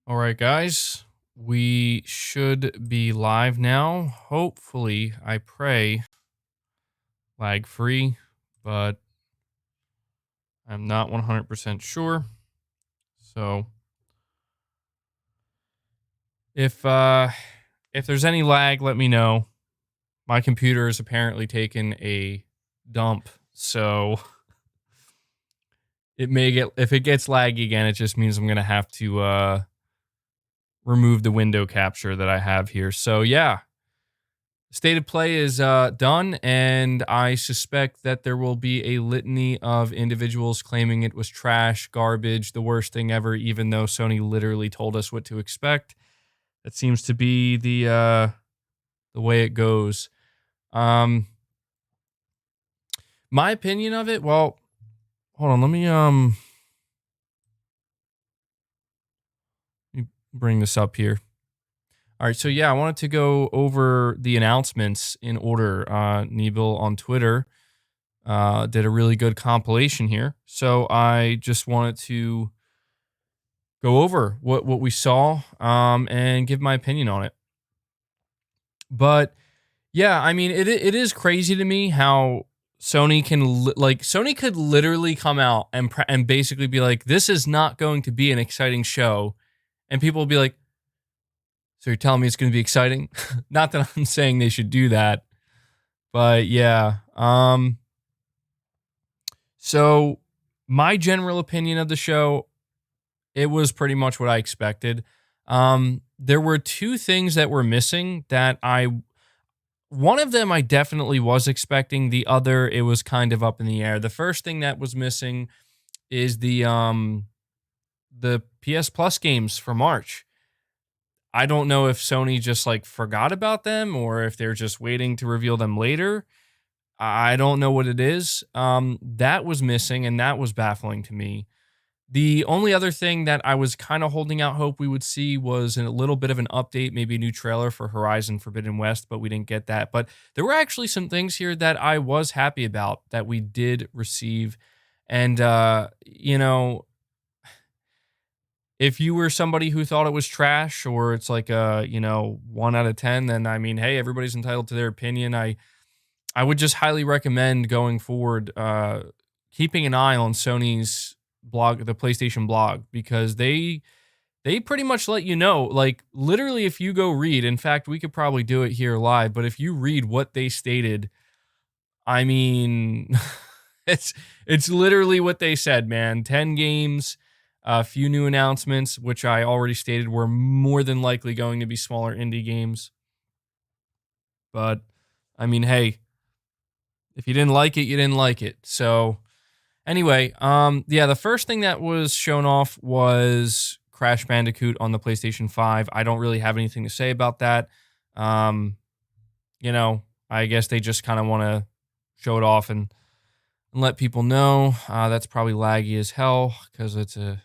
All right, guys, we should be live now. Hopefully, I pray lag free, but I'm not 100% sure. So if there's any lag, let me know. My computer has apparently taken a dump, so it may get if it gets laggy again, it just means I'm gonna have to remove the window capture that I have here. So yeah, state of play is done, and I suspect that there will be a litany of individuals claiming it was trash, garbage, the worst thing ever, even though Sony literally told us what to expect. That seems to be the way it goes. Um, my opinion of it. Well, hold on. Let me bring this up here. All right, so yeah, I wanted to go over the announcements in order. Nebil on Twitter did a really good compilation here. So I just wanted to go over what we saw and give my opinion on it. But yeah, I mean, it is crazy to me how Sony Sony could literally come out and basically be like, this is not going to be an exciting show, and people will be like, so you're telling me it's going to be exciting? Not that I'm saying they should do that, but yeah. So my general opinion of the show, it was pretty much what I expected. There were two things that were missing that one of them I definitely was expecting. The other, it was kind of up in the air. The first thing that was missing is the PS Plus games for March. I don't know if Sony just like forgot about them or if they're just waiting to reveal them later. I don't know what it is. That was missing, and that was baffling to me. The only other thing that I was kind of holding out hope we would see was a little bit of an update, maybe a new trailer for Horizon Forbidden West, but we didn't get that. But there were actually some things here that I was happy about that we did receive. And, if you were somebody who thought it was trash or it's like a, 1 out of 10, then I mean, hey, everybody's entitled to their opinion. I would just highly recommend going forward, keeping an eye on Sony's blog, the PlayStation blog, because they pretty much let you know, like literally if you go read, in fact, we could probably do it here live, but if you read what they stated, I mean, it's literally what they said, man. 10 games, a few new announcements, which I already stated were more than likely going to be smaller indie games. But I mean, hey, if you didn't like it, you didn't like it. So anyway, yeah, the first thing that was shown off was Crash Bandicoot on the PlayStation 5. I don't really have anything to say about that. Um, I guess they just kind of want to show it off and let people know. That's probably laggy as hell because it's a.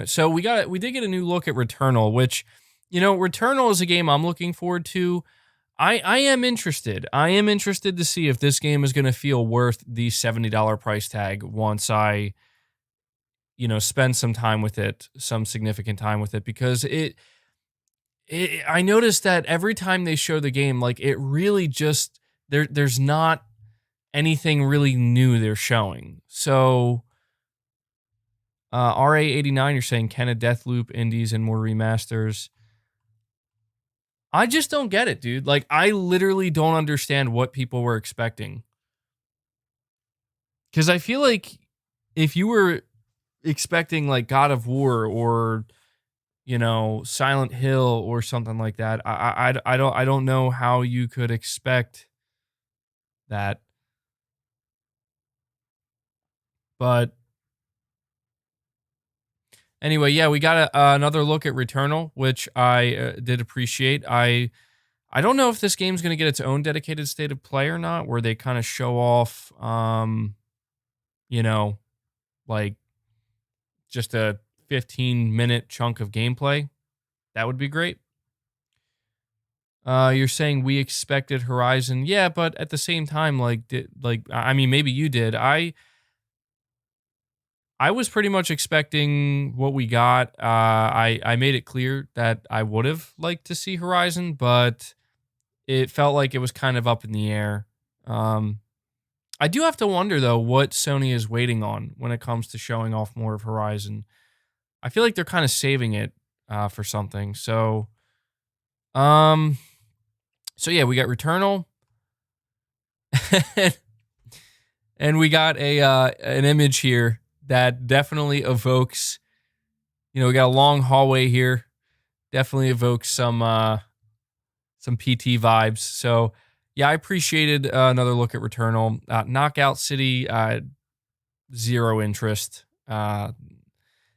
So we did get a new look at Returnal, which, Returnal is a game I'm looking forward to. I am interested. I am interested to see if this game is going to feel worth the $70 price tag once I, spend some time with it, some significant time with it, because I noticed that every time they show the game, like it really just there's not anything really new they're showing. So RA89, you're saying can a Deathloop indies and more remasters? I just don't get it, dude. Like, I literally don't understand what people were expecting. Because I feel like if you were expecting like God of War or Silent Hill or something like that, I don't know how you could expect that. But anyway, yeah, we got another look at Returnal, which I did appreciate. I don't know if this game's going to get its own dedicated state of play or not, where they kind of show off, like just a 15-minute chunk of gameplay. That would be great. You're saying we expected Horizon, yeah, but at the same time, I mean, maybe you did. I was pretty much expecting what we got. I made it clear that I would have liked to see Horizon, but it felt like it was kind of up in the air. Um, I do have to wonder though what Sony is waiting on when it comes to showing off more of Horizon. I feel like they're kind of saving it for something. Um, so yeah, we got Returnal, and we got a an image here that definitely evokes. We got a long hallway here. Definitely evokes some PT vibes. So yeah, I appreciated another look at Returnal. Knockout City, zero interest.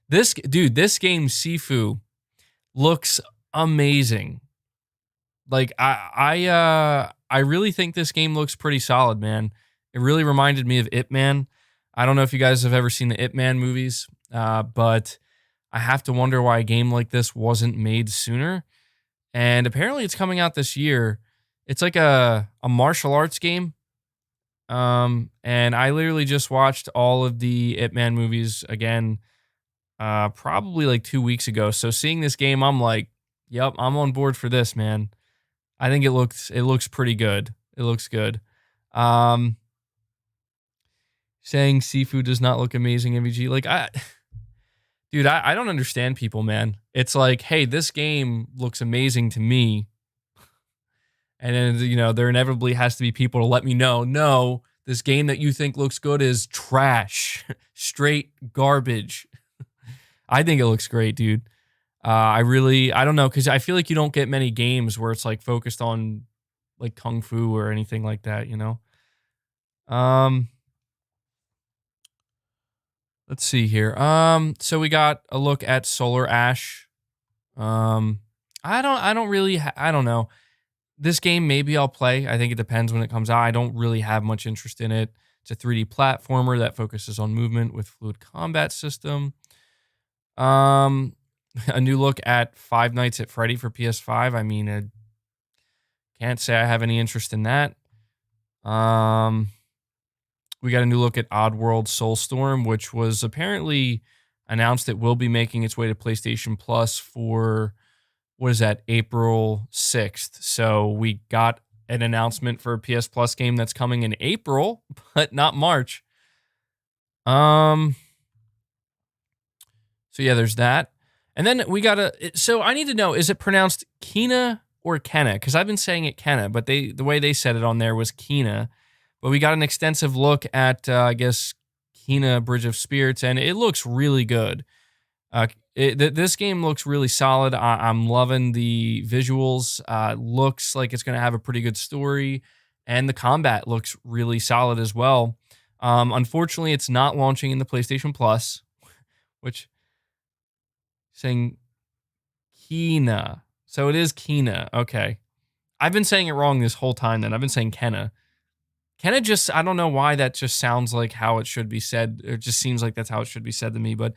This game Sifu looks amazing. Like I really think this game looks pretty solid, man. It really reminded me of Ip Man. I don't know if you guys have ever seen the Ip Man movies, but I have to wonder why a game like this wasn't made sooner. And apparently it's coming out this year. It's like a martial arts game. And I literally just watched all of the Ip Man movies again, probably like 2 weeks ago. So seeing this game, I'm like, yep, I'm on board for this, man. I think it looks pretty good. It looks good. Saying Sifu does not look amazing, MVG. Like dude, I don't understand people, man. It's like, hey, this game looks amazing to me. And then, there inevitably has to be people to let me know, no, this game that you think looks good is trash. Straight garbage. I think it looks great, dude. I don't know, because I feel like you don't get many games where it's like focused on like Kung Fu or anything like that, Let's see here. So we got a look at Solar Ash. I don't know. This game, maybe I'll play. I think it depends when it comes out. I don't really have much interest in it. It's a 3D platformer that focuses on movement with fluid combat system. A new look at Five Nights at Freddy for PS5. I mean, I can't say I have any interest in that. We got a new look at Oddworld Soulstorm, which was apparently announced it will be making its way to PlayStation Plus for, what is that, April 6th. So we got an announcement for a PS Plus game that's coming in April, but not March. So yeah, there's that. And then we got so I need to know, is it pronounced Kina or Kenna? Because I've been saying it Kenna, but the way they said it on there was Kina. But we got an extensive look at, I guess, Kina Bridge of Spirits, and it looks really good. This game looks really solid. I'm loving the visuals. Looks like it's going to have a pretty good story, and the combat looks really solid as well. Unfortunately, it's not launching in the PlayStation Plus, which saying Kina. So it is Kina. Okay. I've been saying it wrong this whole time then. I've been saying Kenna. Kenna just, I don't know why that just sounds like how it should be said. It just seems like that's how it should be said to me. But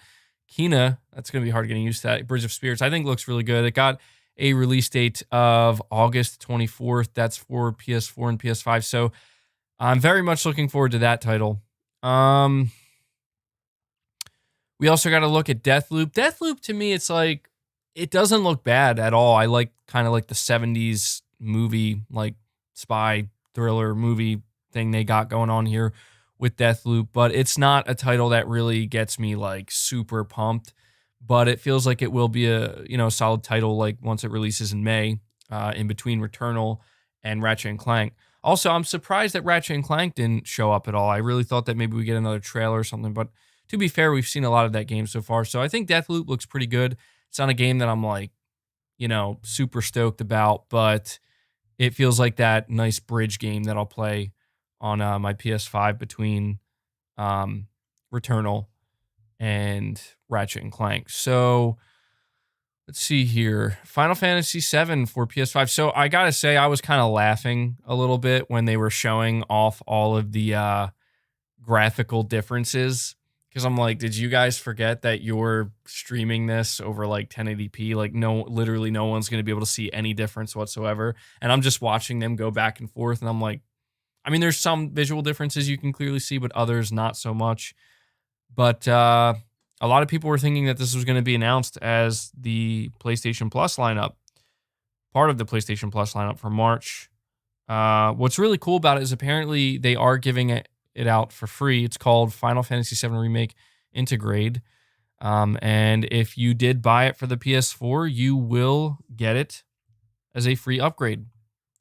Kina, that's going to be hard getting used to that. Bridge of Spirits, I think looks really good. It got a release date of August 24th. That's for PS4 and PS5. So I'm very much looking forward to that title. We also got to look at Deathloop. Deathloop, to me, it's like, it doesn't look bad at all. I like kind of like the 70s movie, like spy thriller movie thing they got going on here with Deathloop, but it's not a title that really gets me like super pumped, but it feels like it will be a, solid title like once it releases in May, in between Returnal and Ratchet and Clank. Also, I'm surprised that Ratchet and Clank didn't show up at all. I really thought that maybe we get another trailer or something, but to be fair, we've seen a lot of that game so far. So I think Deathloop looks pretty good. It's not a game that I'm like, super stoked about, but it feels like that nice bridge game that I'll play on my PS5 between Returnal and Ratchet and Clank. So let's see here. Final Fantasy VII for PS5. So I gotta say, I was kind of laughing a little bit when they were showing off all of the graphical differences. Because I'm like, did you guys forget that you're streaming this over like 1080p? Like, literally no one's going to be able to see any difference whatsoever. And I'm just watching them go back and forth. And I'm like, I mean, there's some visual differences you can clearly see, but others not so much. But a lot of people were thinking that this was going to be announced as the PlayStation Plus lineup, part of the PlayStation Plus lineup for March. What's really cool about it is apparently they are giving it out for free. It's called Final Fantasy VII Remake Intergrade. And if you did buy it for the PS4, you will get it as a free upgrade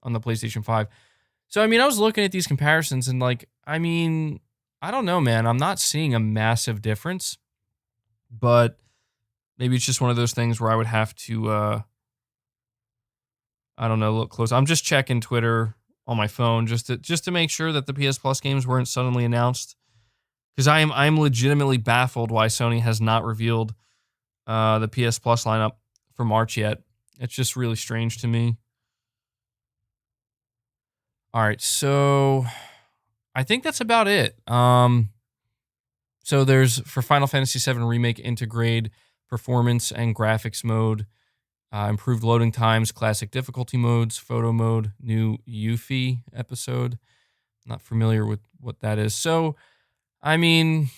on the PlayStation 5. So, I mean, I was looking at these comparisons and like, I mean, I don't know, man. I'm not seeing a massive difference, but maybe it's just one of those things where I would have to, I don't know, look close. I'm just checking Twitter on my phone just to make sure that the PS Plus games weren't suddenly announced, because I'm legitimately baffled why Sony has not revealed the PS Plus lineup for March yet. It's just really strange to me. All right, so I think that's about it. So there's for Final Fantasy VII Remake Intergrade, performance and graphics mode, improved loading times, classic difficulty modes, photo mode, new Yuffie episode. Not familiar with what that is. So, I mean,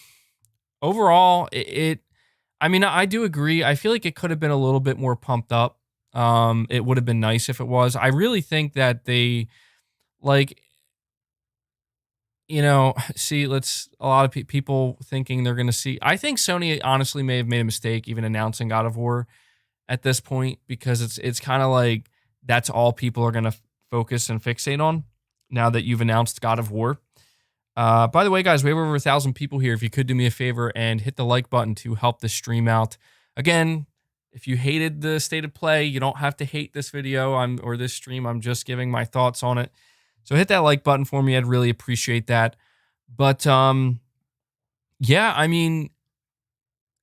overall, I mean, I do agree. I feel like it could have been a little bit more pumped up. It would have been nice if it was. I really think that they, like, see, a lot of people thinking they're going to see. I think Sony honestly may have made a mistake even announcing God of War at this point, because it's kind of like that's all people are going to focus and fixate on now that you've announced God of War. By the way, guys, we have over 1,000 people here. If you could do me a favor and hit the like button to help the stream out. Again, if you hated the state of play, you don't have to hate this video or this stream. I'm just giving my thoughts on it. So hit that like button for me. I'd really appreciate that. But yeah, I mean,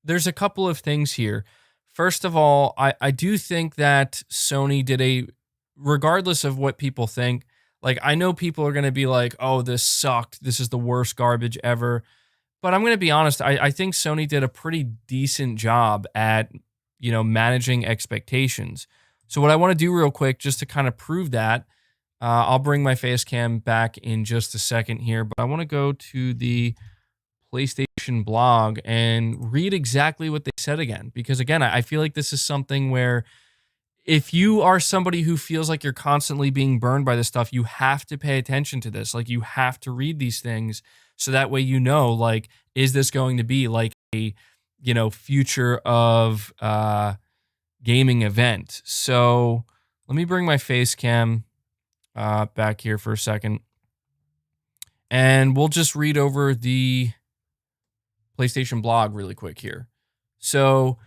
there's a couple of things here. First of all, I do think that Sony did regardless of what people think, like, I know people are going to be like, oh, this sucked. This is the worst garbage ever. But I'm going to be honest. I think Sony did a pretty decent job at, managing expectations. So what I want to do real quick, just to kind of prove that, I'll bring my face cam back in just a second here, but I want to go to the PlayStation blog and read exactly what they said again. Because again, I feel like this is something where if you are somebody who feels like you're constantly being burned by this stuff, you have to pay attention to this. Like, you have to read these things so that way like, is this going to be like a, future of gaming event? So let me bring my face cam back here for a second, and we'll just read over the PlayStation blog really quick here. So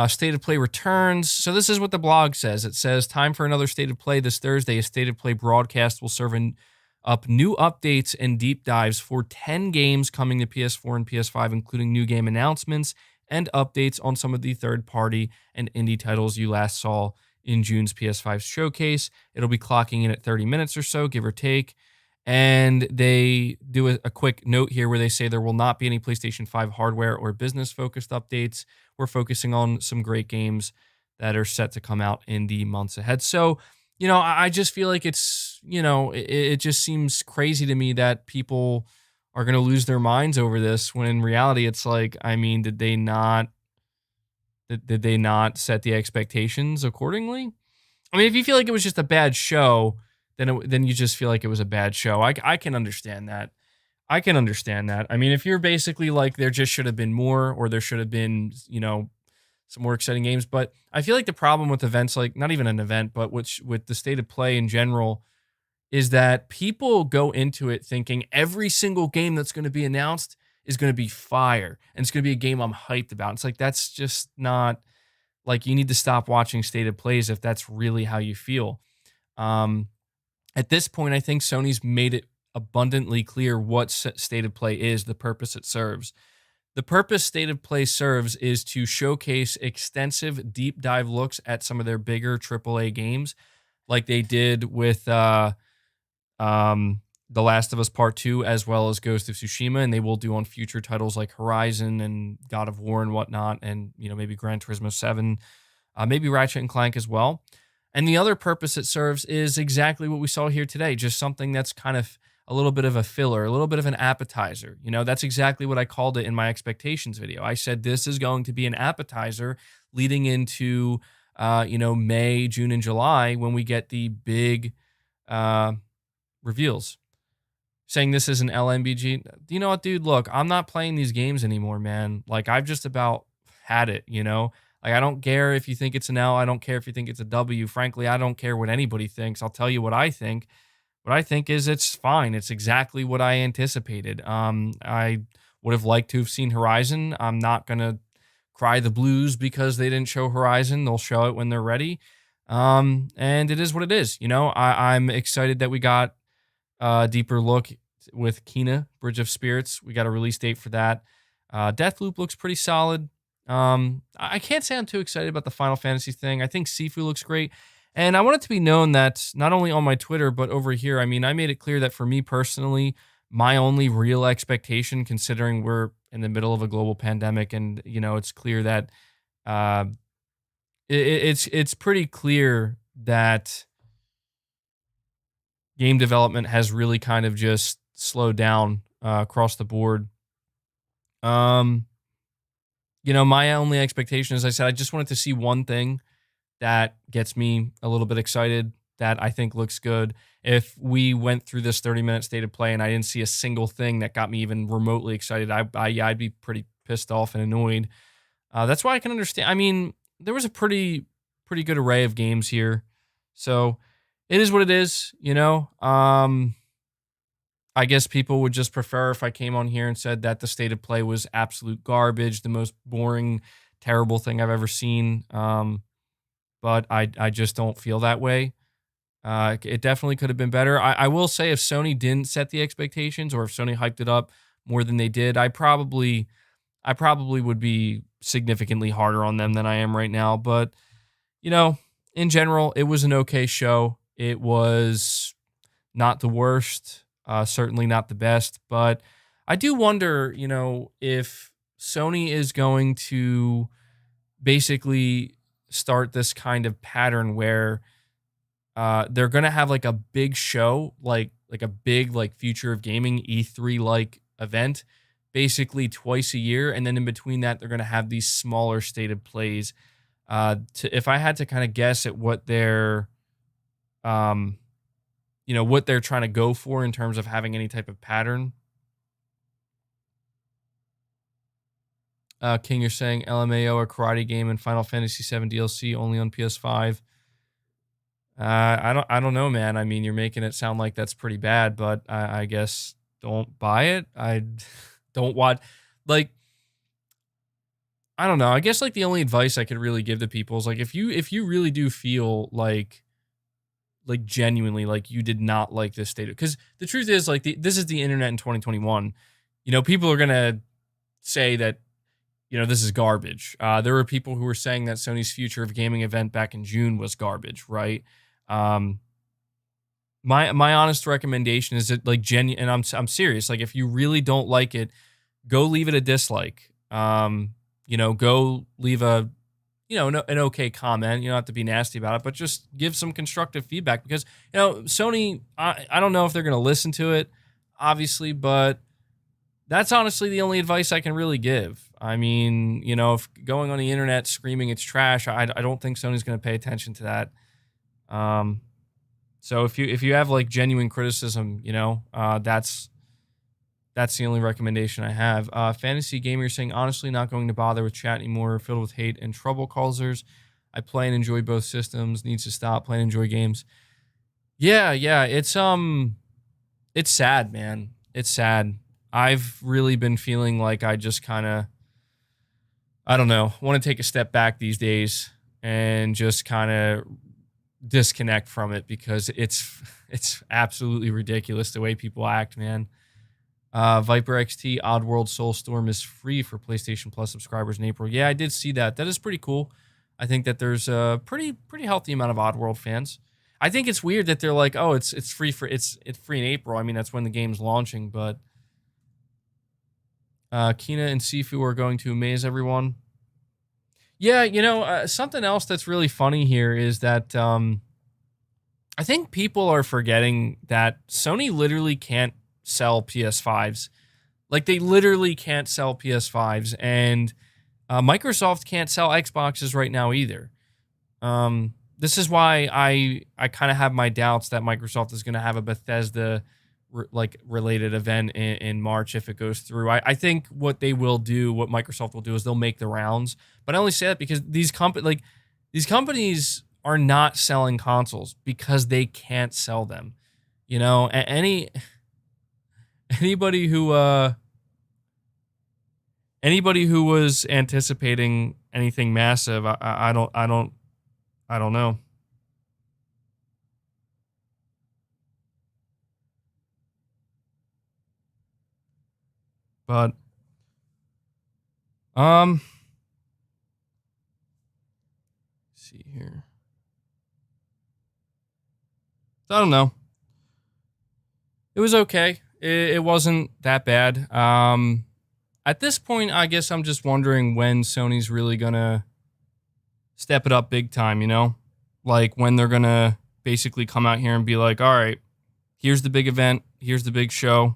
State of Play returns. So this is what the blog says. It says, time for another State of Play this Thursday. A State of Play broadcast will serve up new updates and deep dives for 10 games coming to PS4 and PS5, including new game announcements and updates on some of the third-party and indie titles you last saw in June's PS5 showcase. It'll be clocking in at 30 minutes or so, give or take. And they do a quick note here where they say there will not be any PlayStation 5 hardware or business-focused updates. We're focusing on some great games that are set to come out in the months ahead. So, I just feel like it's, it just seems crazy to me that people are going to lose their minds over this, when in reality, it's like, I mean, did they not set the expectations accordingly? I mean, if you feel like it was just a bad show, then you just feel like it was a bad show. I can understand that. I can understand that. I mean, if you're basically like, there just should have been more, or there should have been, some more exciting games. But I feel like the problem with events, like not even an event, but with the State of Play in general, is that people go into it thinking every single game that's going to be announced is going to be fire, and it's going to be a game I'm hyped about. It's like, that's just not, like, you need to stop watching State of Plays if that's really how you feel. At this point, I think Sony's made it abundantly clear what State of Play is, the purpose it serves. The purpose State of Play serves is to showcase extensive deep dive looks at some of their bigger AAA games, like they did with The Last of Us Part 2, as well as Ghost of Tsushima, and they will do on future titles like Horizon and God of War and whatnot, and maybe Gran Turismo 7, maybe Ratchet and Clank as well. And the other purpose it serves is exactly what we saw here today, just something that's kind of a little bit of a filler, a little bit of an appetizer. You know, that's exactly what I called it in my expectations video. I said this is going to be an appetizer leading into May, June, and July when we get the big uh, reveals. Saying this is an LMBG. You know what, dude? Look, I'm not playing these games anymore, man. Like, I've just about had it, you know? Like, I don't care if you think it's an L. I don't care if you think it's a W. Frankly, I don't care what anybody thinks. I'll tell you what I think. What I think is it's fine. It's exactly what I anticipated. I would have liked to have seen Horizon. I'm not going to cry the blues because they didn't show Horizon. They'll show it when they're ready. And it is what it is. You know, I'm excited that we got deeper look with Kena, Bridge of Spirits. We got a release date for that. Deathloop looks pretty solid. I can't say I'm too excited about the Final Fantasy thing. I think Sifu looks great. And I want it to be known that not only on my Twitter, but over here, I mean, I made it clear that for me personally, my only real expectation, considering we're in the middle of a global pandemic and, you know, it's clear that uh, it's pretty clear that game development has really kind of just slowed down across the board. My only expectation, as I said, I just wanted to see one thing that gets me a little bit excited, that I think looks good. If we went through this 30-minute state of play and I didn't see a single thing that got me even remotely excited, I'd be pretty pissed off and annoyed. That's why I can understand. I mean, there was a pretty good array of games here, so it is what it is, you know. I guess people would just prefer if I came on here and said that the state of play was absolute garbage, the most boring, terrible thing I've ever seen. But I just don't feel that way. It definitely could have been better. I will say if Sony didn't set the expectations, or if Sony hyped it up more than they did, I probably would be significantly harder on them than I am right now. But, you know, in general, it was an okay show. It was not the worst, certainly not the best. But I do wonder, you know, if Sony is going to basically start this kind of pattern where they're gonna have like a big show, like a big like future of gaming E3 like event, basically twice a year, and then in between that they're gonna have these smaller stated plays. If I had to kind of guess at what they're, what they're trying to go for in terms of having any type of pattern. King, you're saying LMAO, a karate game, and Final Fantasy VII DLC only on PS5. I don't know, man. I mean, you're making it sound like that's pretty bad, but I guess don't buy it. I don't want, like, I don't know. I guess like the only advice I could really give to people is like if you really do feel like genuinely like you did not like this state, because the truth is like this is the internet in 2021. You know, people are gonna say that, you know, this is garbage. There were people who were saying that Sony's Future of Gaming event back in June was garbage, right? My honest recommendation is that like and I'm serious. Like if you really don't like it, go leave it a dislike. Go leave a an okay comment. You don't have to be nasty about it, but just give some constructive feedback, because you know Sony. I don't know if they're gonna listen to it, obviously, but that's honestly the only advice I can really give. I mean, you know, if going on the internet screaming it's trash, I don't think Sony's going to pay attention to that. So if you have like genuine criticism, you know, that's the only recommendation I have. Fantasy Gamer saying, honestly, not going to bother with chat anymore, filled with hate and trouble causers. I play and enjoy both systems. Needs to stop. Play and enjoy games. Yeah, it's sad, man. It's sad. I've really been feeling like I just kind of, I don't know, want to take a step back these days and just kind of disconnect from it, because it's absolutely ridiculous the way people act, man. Viper XT Oddworld Soulstorm is free for PlayStation Plus subscribers in April. Yeah, I did see that. That is pretty cool. I think that there's a pretty healthy amount of Oddworld fans. I think it's weird that they're like, oh, it's free it's free in April. I mean, that's when the game's launching, but Kena and Sifu are going to amaze everyone. Yeah, you know, something else that's really funny here is that I think people are forgetting that Sony literally can't sell PS5s. Like, they literally can't sell PS5s, and Microsoft can't sell Xboxes right now either. This is why I kind of have my doubts that Microsoft is going to have a Bethesda related event in March if it goes through. I think what Microsoft will do is they'll make the rounds. But I only say that because these companies are not selling consoles because they can't sell them. You know, anybody who was anticipating anything massive, I don't know. But see here. I don't know. It was okay. It wasn't that bad. At this point, I guess I'm just wondering when Sony's really gonna step it up big time, you know? Like when they're gonna basically come out here and be like, all right, here's the big event, here's the big show.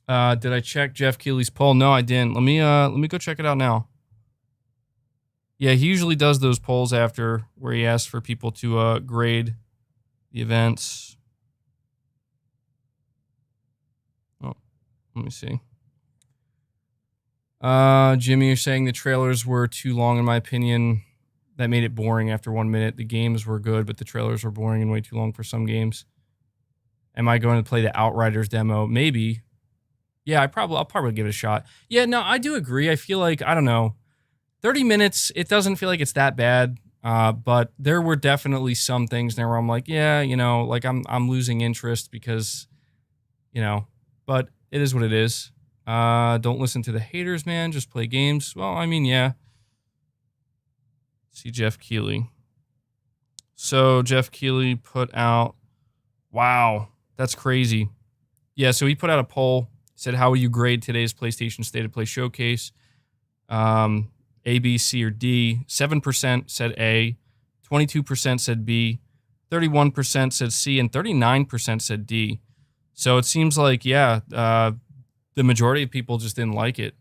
Did I check Jeff Keighley's poll? No, I didn't. Let me go check it out now. Yeah, he usually does those polls after where he asks for people to grade the events. Oh, let me see. Jimmy, you're saying the trailers were too long, in my opinion. That made it boring after 1 minute. The games were good, but the trailers were boring and way too long for some games. Am I going to play the Outriders demo? Maybe. Yeah, I'll probably give it a shot. Yeah, no, I do agree. I feel like, I don't know, 30 minutes, it doesn't feel like it's that bad. But there were definitely some things there where I'm like, yeah, you know, like I'm losing interest because, you know, but it is what it is. Don't listen to the haters, man. Just play games. Well, I mean, yeah. See Jeff Keighley. So Jeff Keighley put out, wow, that's crazy. Yeah, so he put out a poll, said, how will you grade today's PlayStation State of Play Showcase? A, B, C, or D. 7% said A, 22% said B, 31% said C, and 39% said D. So it seems like, yeah, the majority of people just didn't like it.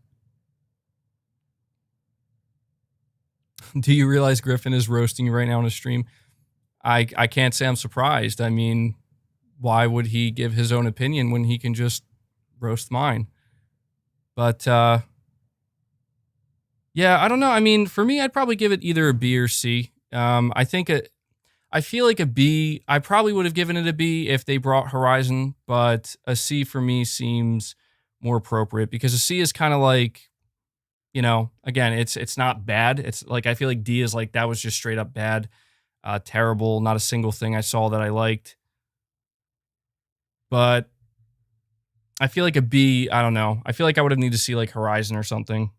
Do you realize Griffin is roasting you right now on a stream? I can't say I'm surprised. I mean, why would he give his own opinion when he can just roast mine? But yeah, I don't know. I mean, for me, I'd probably give it either a B or C. I feel like a B. I probably would have given it a B if they brought Horizon, but a C for me seems more appropriate because a C is kind of like, you know, again, it's not bad. It's like I feel like D is like that was just straight up bad, terrible. Not a single thing I saw that I liked. But I feel like a B. I don't know. I feel like I would have needed to see like Horizon or something.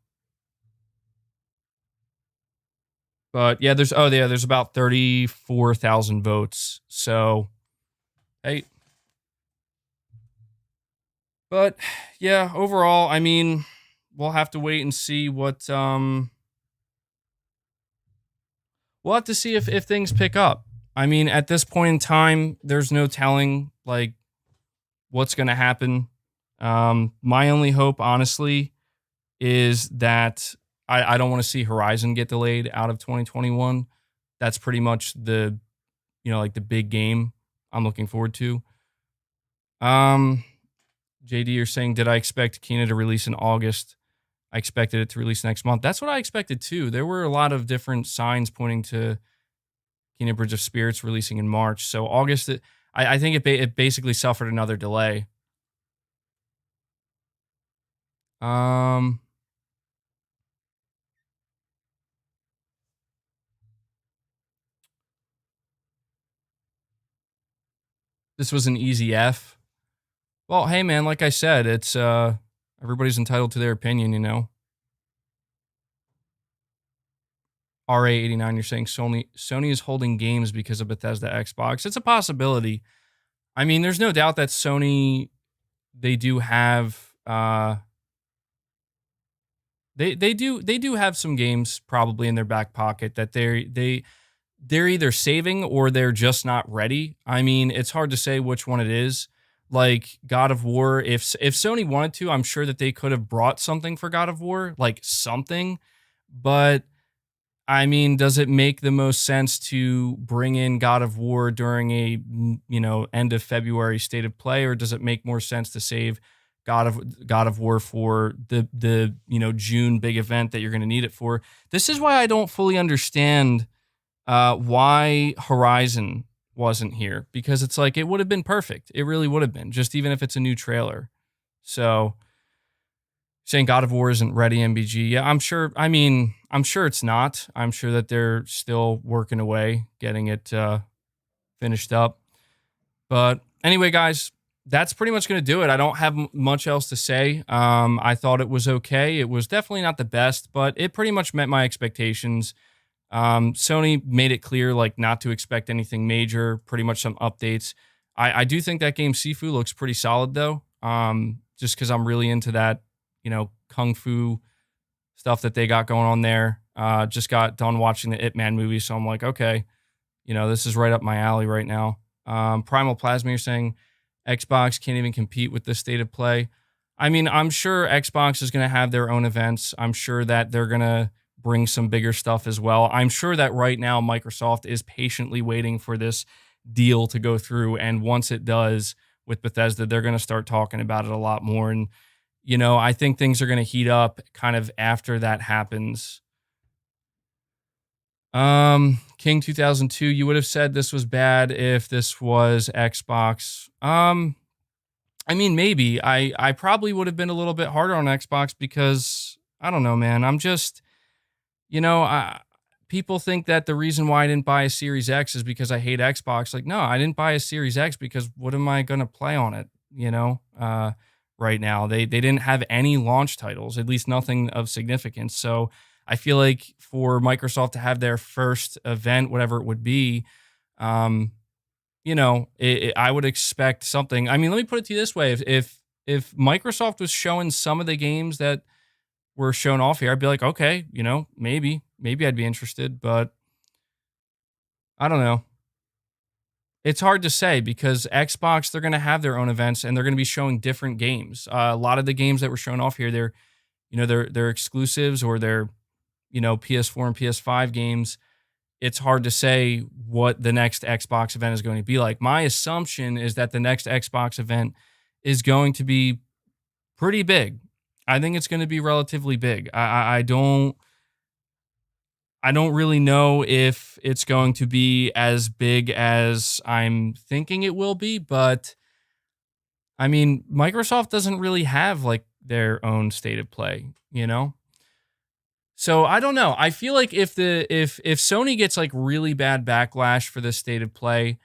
But yeah, there's about 34,000 votes. So, hey. But yeah, overall, I mean, we'll have to wait and see what we'll have to see if things pick up. I mean, at this point in time, there's no telling like what's going to happen. My only hope, honestly, is that I don't want to see Horizon get delayed out of 2021. That's pretty much the, you know, like the big game I'm looking forward to. JD, you're saying, did I expect Kena to release in August? I expected it to release next month. That's what I expected too. There were a lot of different signs pointing to Kena Bridge of Spirits releasing in March. So August, I think it basically suffered another delay. This was an easy F. Well, hey man, like I said, it's everybody's entitled to their opinion, you know. RA89, you're saying Sony is holding games because of Bethesda Xbox. It's a possibility. I mean, there's no doubt that Sony, they do have They do have some games probably in their back pocket that they're either saving or they're just not ready. I mean, it's hard to say which one it is. Like God of War, if Sony wanted to, I'm sure that they could have brought something for God of War, like something. But I mean, does it make the most sense to bring in God of War during a end of February state of play, or does it make more sense to save God of War for the June big event that you're going to need it for? This is why I don't fully understand why Horizon wasn't here, because it's like it would have been perfect. It really would have been, just even if it's a new trailer. So saying God of War isn't ready, MBG. Yeah, I'm sure. I mean, I'm sure it's not. I'm sure that they're still working away, getting it finished up. But anyway, guys, that's pretty much going to do it. I don't have much else to say. I thought it was okay. It was definitely not the best, but it pretty much met my expectations. Sony made it clear, like, not to expect anything major, pretty much some updates. I do think that game Sifu looks pretty solid, though, just because I'm really into that, kung fu stuff that they got going on there. Just got done watching the Ip Man movie, so I'm like, okay, this is right up my alley right now. Primal Plasma, you're saying Xbox can't even compete with this state of play. I mean, I'm sure Xbox is going to have their own events. I'm sure that they're going to bring some bigger stuff as well. I'm sure that right now Microsoft is patiently waiting for this deal to go through. And once it does with Bethesda, they're going to start talking about it a lot more. And, I think things are going to heat up kind of after that happens. King 2002, you would have said this was bad if this was Xbox. I mean, maybe. I probably would have been a little bit harder on Xbox because I don't know, man. I'm just, people think that the reason why I didn't buy a Series X is because I hate Xbox. Like, no, I didn't buy a Series X because what am I going to play on it? Right now they didn't have any launch titles, at least nothing of significance. So I feel like for Microsoft to have their first event, whatever it would be, I would expect something. I mean, let me put it to you this way: if Microsoft was showing some of the games that were shown off here, I'd be like, okay, maybe I'd be interested, but I don't know. It's hard to say because Xbox, they're going to have their own events and they're going to be showing different games. A lot of the games that were shown off here, they're exclusives or they're, PS4 and PS5 games. It's hard to say what the next Xbox event is going to be like. My assumption is that the next Xbox event is going to be pretty big. I think it's going to be relatively big. I don't really know if it's going to be as big as I'm thinking it will be, but I mean, Microsoft doesn't really have like their own state of play, So I don't know. I feel like if Sony gets like really bad backlash for this state of play,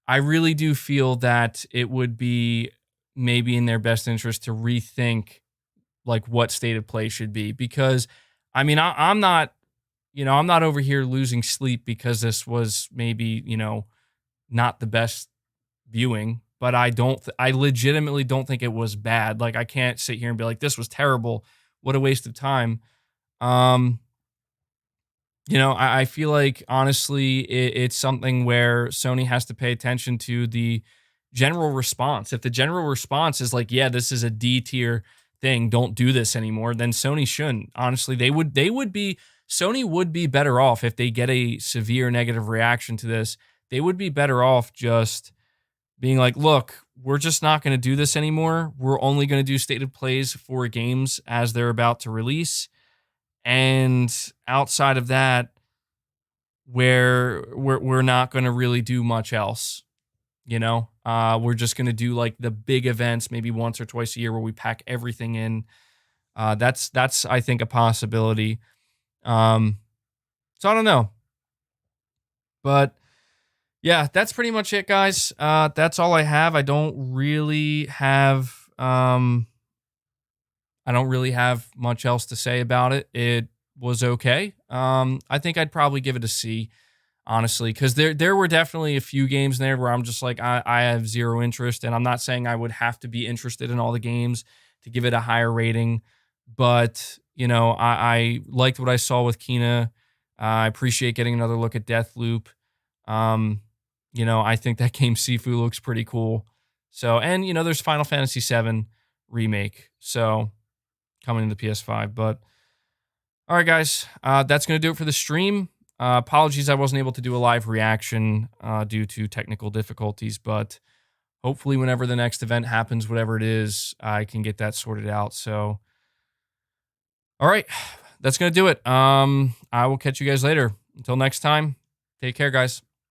I really do feel that it would be maybe in their best interest to rethink like what state of play should be, because I mean, I'm not, I'm not over here losing sleep because this was maybe, not the best viewing, but I legitimately don't think it was bad. Like, I can't sit here and be like, this was terrible. What a waste of time. I feel like honestly, it's something where Sony has to pay attention to the general response. If the general response is like, yeah, this is a D tier thing, don't do this anymore, then Sony shouldn't. Honestly, Sony would be better off if they get a severe negative reaction to this. They would be better off just being like, look, we're just not going to do this anymore. We're only going to do state of plays for games as they're about to release. And outside of that, where we're not going to really do much else. We're just going to do like the big events maybe once or twice a year where we pack everything in. That's I think a possibility. So I don't know. But yeah, that's pretty much it, guys. That's all I have. I don't really have much else to say about it. It was okay. I think I'd probably give it a C, honestly, because there were definitely a few games in there where I'm just like, I have zero interest, and I'm not saying I would have to be interested in all the games to give it a higher rating, but I liked what I saw with Kina. I appreciate getting another look at Deathloop. Um, I think that game Sifu looks pretty cool. So, and there's Final Fantasy VII remake. So coming to the PS5. But all right, guys, that's gonna do it for the stream. Apologies, I wasn't able to do a live reaction due to technical difficulties, but hopefully, whenever the next event happens, whatever it is, I can get that sorted out. So, all right, that's gonna do it. I will catch you guys later. Until next time, take care, guys.